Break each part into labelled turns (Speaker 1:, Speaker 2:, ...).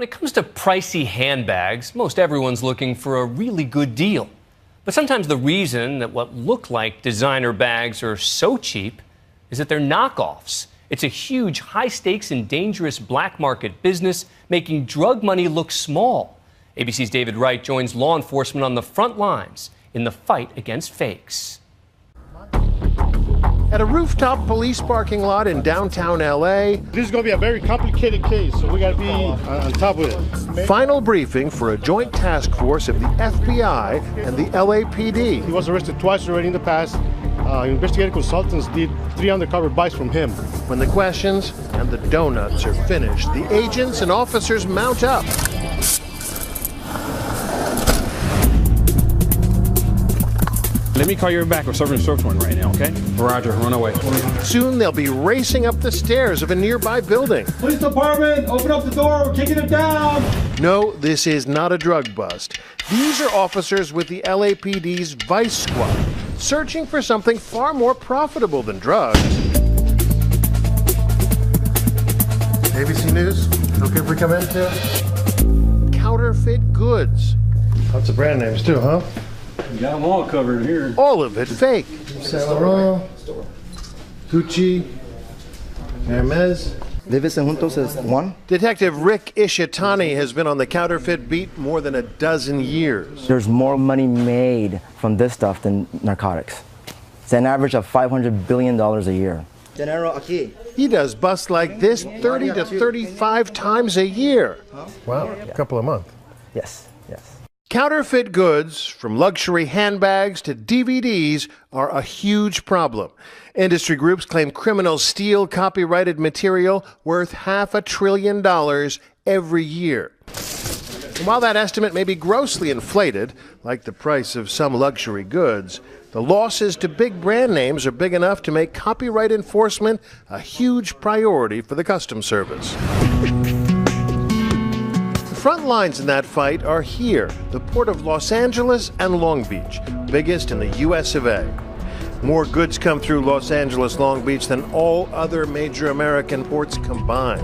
Speaker 1: When it comes to pricey handbags, most everyone's looking for a really good deal. But sometimes the reason that what look like designer bags are so cheap is that they're knockoffs. It's a huge, high-stakes and dangerous black market business, making drug money look small. ABC's David Wright joins law enforcement on the front lines in the fight against fakes.
Speaker 2: At a rooftop police parking lot in downtown L.A.
Speaker 3: This is going to be a very complicated case, so we got to be on top of it.
Speaker 2: Final briefing for a joint task force of the FBI and the LAPD.
Speaker 3: He was arrested twice already in the past. Investigative consultants did 3 undercover buys from him.
Speaker 2: When the questions and the donuts are finished, the agents and officers mount up.
Speaker 4: Let me call you back. We're serving a search warrant right now, okay? Roger, run away.
Speaker 2: Soon they'll be racing up the stairs of a nearby building.
Speaker 5: Police department, open up the door, we're kicking it down.
Speaker 2: No, this is not a drug bust. These are officers with the LAPD's Vice Squad, searching for something far more profitable than drugs. ABC News, okay if we come in too? Counterfeit goods. Lots of brand names too, huh?
Speaker 5: We got them all covered here.
Speaker 2: All of it fake. Saint Laurent, Gucci, Hermes.
Speaker 6: Vivesen Juntos is one.
Speaker 2: Detective Rick Ishitani has been on the counterfeit beat more than a dozen years.
Speaker 6: There's more money made from this stuff than narcotics. It's an average of $500 billion a year. Dinero aquí.
Speaker 2: He does busts like this 30 to 35 times a year. Wow, a couple a month.
Speaker 6: Yes, yes.
Speaker 2: Counterfeit goods, from luxury handbags to DVDs, are a huge problem. Industry groups claim criminals steal copyrighted material worth $500 billion every year. And while that estimate may be grossly inflated, like the price of some luxury goods, the losses to big brand names are big enough to make copyright enforcement a huge priority for the Customs Service. Front lines in that fight are here, the port of Los Angeles and Long Beach, biggest in the U.S. of A. More goods come through Los Angeles, Long Beach than all other major American ports combined.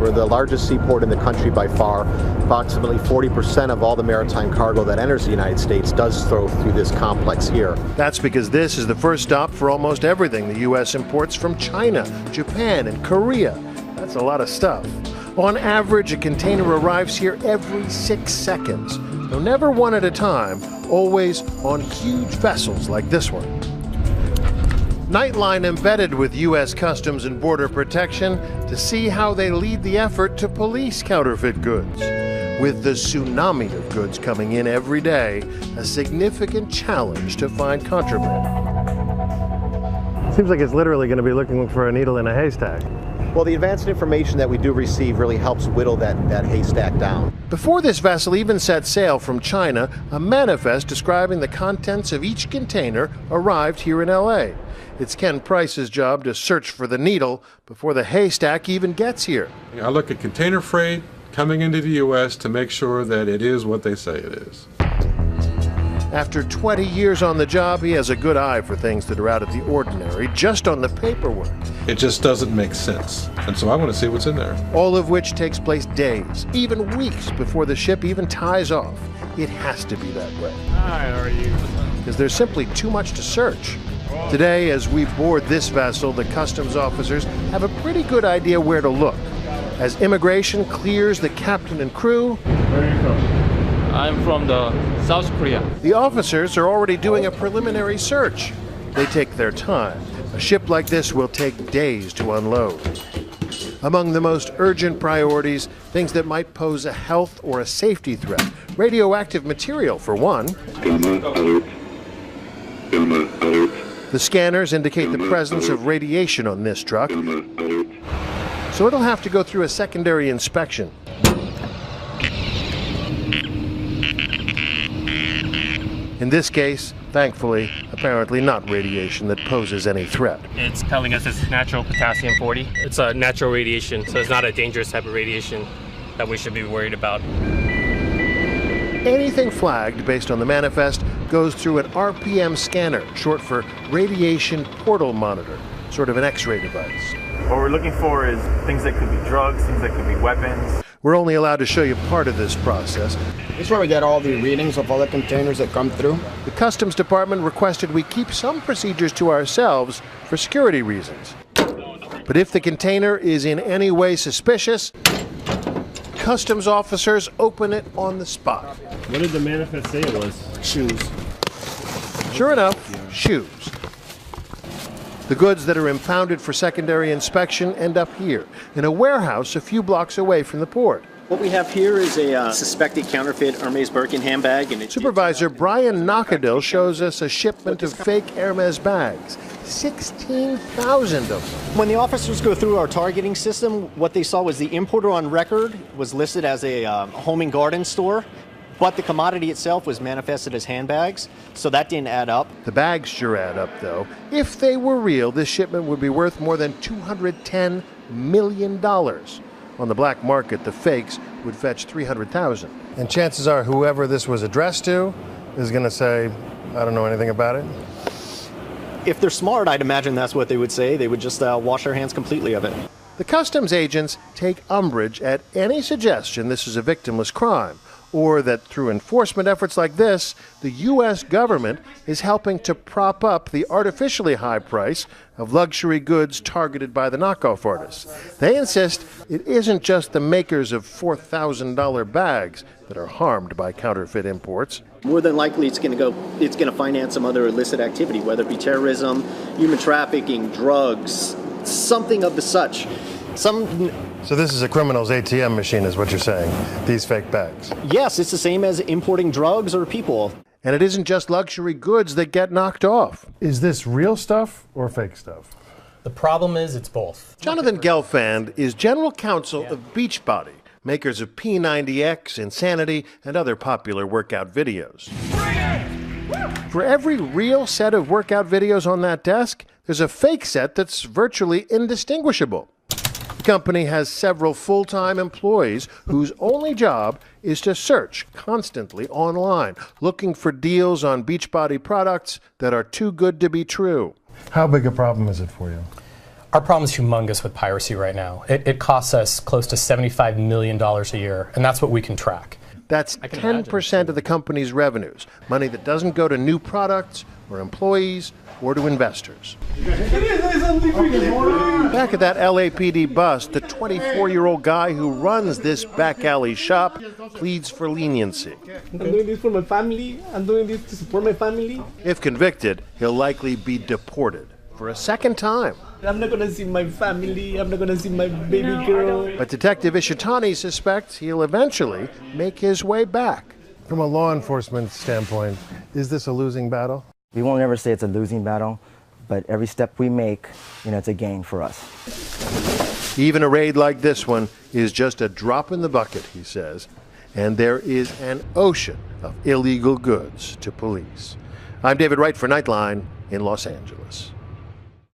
Speaker 7: We're the largest seaport in the country by far. Approximately 40% of all the maritime cargo that enters the United States does go through this complex here.
Speaker 2: That's because this is the first stop for almost everything the U.S. imports from China, Japan, and Korea. That's a lot of stuff. On average, a container arrives here every 6 seconds, though never one at a time, always on huge vessels like this one. Nightline embedded with U.S. Customs and Border Protection to see how they lead the effort to police counterfeit goods. With the tsunami of goods coming in every day, a significant challenge to find contraband. Seems like it's literally going to be looking for a needle in a haystack.
Speaker 7: Well, the advanced information that we do receive really helps whittle that haystack down.
Speaker 2: Before this vessel even set sail from China, a manifest describing the contents of each container arrived here in L.A. It's Ken Price's job to search for the needle before the haystack even gets here.
Speaker 8: I look at container freight coming into the U.S. to make sure that it is what they say it is.
Speaker 2: After 20 years on the job, he has a good eye for things that are out of the ordinary, just on the paperwork.
Speaker 8: It just doesn't make sense. And so I want to see what's in there.
Speaker 2: All of which takes place days, even weeks before the ship even ties off. It has to be that way.
Speaker 5: Hi, how are you?
Speaker 2: Because there's simply too much to search. Today, as we board this vessel, the customs officers have a pretty good idea where to look. As immigration clears the captain and crew,
Speaker 5: Where are you from? I'm from South Korea.
Speaker 2: the officers are already doing a preliminary search. They take their time. A ship like this will take days to unload. Among the most urgent priorities, things that might pose a health or a safety threat. Radioactive material, for one.
Speaker 9: Gamma alert. Gamma alert.
Speaker 2: The scanners indicate the presence of radiation on this truck,
Speaker 9: Gamma alert.
Speaker 2: so it'll have to go through a secondary inspection. In this case, thankfully, apparently not radiation that poses any threat.
Speaker 10: It's telling us it's natural potassium-40. It's a natural radiation, so it's not a dangerous type of radiation that we should be worried about.
Speaker 2: Anything flagged based on the manifest goes through an RPM scanner, short for Radiation Portal Monitor, sort of an X-ray device.
Speaker 11: What we're looking for is things that could be drugs, things that could be weapons.
Speaker 2: We're only allowed to show you part of this process.
Speaker 11: This is where we get all the readings of all the containers that come through.
Speaker 2: The Customs Department requested we keep some procedures to ourselves for security reasons. But if the container is in any way suspicious, customs officers open it on the spot.
Speaker 4: What did the manifest say it was?
Speaker 11: Shoes.
Speaker 2: Sure enough, shoes. The goods that are impounded for secondary inspection end up here, in a warehouse a few blocks away from the port.
Speaker 12: What we have here is a suspected counterfeit Hermes Birkin handbag. And
Speaker 2: Supervisor Brian Knockadill shows us a shipment of fake Hermes bags. 16,000 of them.
Speaker 12: When the officers go through our targeting system, what they saw was the importer on record was listed as a home and garden store, but the commodity itself was manifested as handbags, so that didn't add up.
Speaker 2: The bags sure add up, though. If they were real, this shipment would be worth more than $210 million. On the black market, the fakes would fetch $300,000. And chances are whoever this was addressed to is going to say, I don't know anything about it.
Speaker 12: If they're smart, I'd imagine that's what they would say. They would just wash their hands completely of it.
Speaker 2: The customs agents take umbrage at any suggestion this is a victimless crime, or that through enforcement efforts like this, the U.S. government is helping to prop up the artificially high price of luxury goods targeted by the knockoff artists. They insist it isn't just the makers of $4,000 bags that are harmed by counterfeit imports.
Speaker 12: More than likely, it's going to finance some other illicit activity, whether it be terrorism, human trafficking, drugs, something of the such.
Speaker 2: So this is a criminal's ATM machine, is what you're saying, these fake bags?
Speaker 12: Yes, it's the same as importing drugs or people.
Speaker 2: And it isn't just luxury goods that get knocked off. Is this real stuff or fake stuff?
Speaker 13: The problem is it's both.
Speaker 2: Jonathan Gelfand is general counsel of Beachbody, makers of P90X, Insanity, and other popular workout videos. For every real set of workout videos on that desk, there's a fake set that's virtually indistinguishable. The company has several full-time employees whose only job is to search constantly online, looking for deals on Beachbody products that are too good to be true. How big a problem is it for you?
Speaker 13: Our problem is humongous with piracy right now. It costs us close to $75 million a year, and that's what we can track.
Speaker 2: That's 10% of the company's revenues, money that doesn't go to new products or employees or to investors. Back at that LAPD bus, the 24-year-old guy who runs this back alley shop pleads for leniency.
Speaker 14: I'm doing this for my family. I'm doing this to support my family.
Speaker 2: If convicted, he'll likely be deported for a second time.
Speaker 14: I'm not going to see my family. I'm not going to see my baby girl.
Speaker 2: But Detective Ishitani suspects he'll eventually make his way back. From a law enforcement standpoint, is this a losing battle?
Speaker 6: We won't ever say it's a losing battle, but every step we make, it's a gain for us.
Speaker 2: Even a raid like this one is just a drop in the bucket, he says, and there is an ocean of illegal goods to police. I'm David Wright for Nightline in Los Angeles.